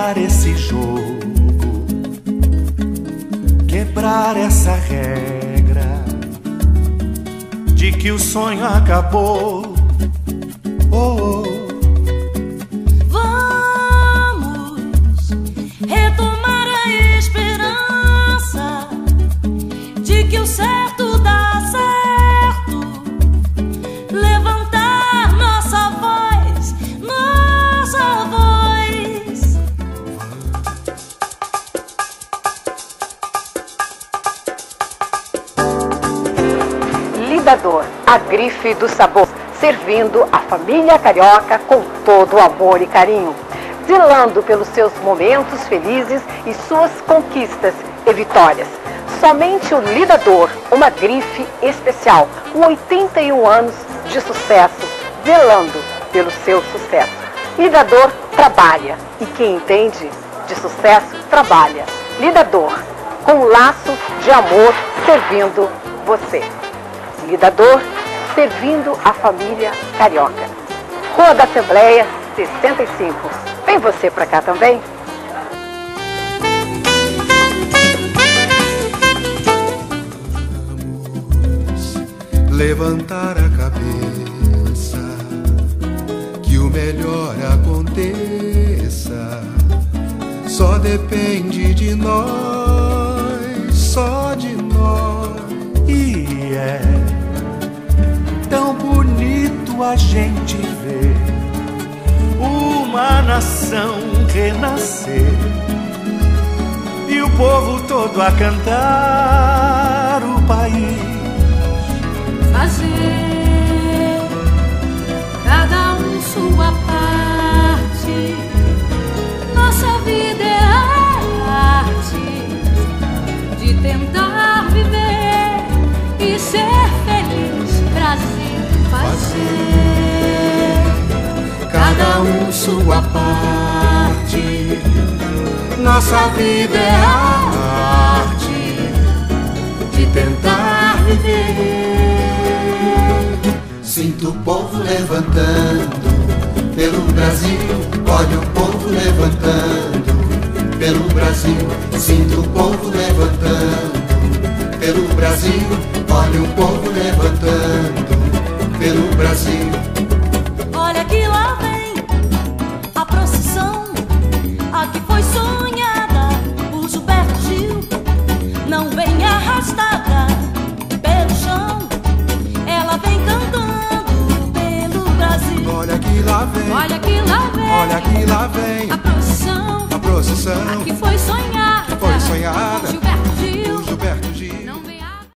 mudar esse jogo, quebrar essa regra de que o sonho acabou. Oh, oh. Vamos retomar a esperança de que o certo dá certo, levantar nossa voz, nossa voz. Lidador, a grife do sabor, servindo a família carioca com todo o amor e carinho, zelando pelos seus momentos felizes e suas conquistas e vitórias. Somente o Lidador, uma grife especial, com 81 anos de sucesso, zelando pelo seu sucesso. Lidador trabalha, e quem entende de sucesso, trabalha. Lidador, com um laço de amor, servindo você. Lidador, servindo a família carioca. Rua da Assembleia, 65. Vem você pra cá também? Vamos levantar a cabeça, que o melhor aconteça. Só depende de nós, só de nós. E é tão bonito a gente ver uma nação renascer e o povo todo a cantar o país. Fazer cada um sua parte, nossa vida é a arte de tentar viver e ser feliz. Brasil, Fazer cada um sua parte, nossa vida é a arte de tentar viver. Sinto o povo levantando pelo Brasil, olha o povo levantando pelo Brasil. Sinto o povo levantando pelo Brasil, olha o povo levantando pelo Brasil. olha que lá vem a procissão, a que foi sonhada por Gilberto Gil. Não vem arrastada pelo chão, ela vem cantando pelo Brasil. Olha que lá vem, olha que lá vem, olha que lá vem a procissão, a procissão a que foi sonhada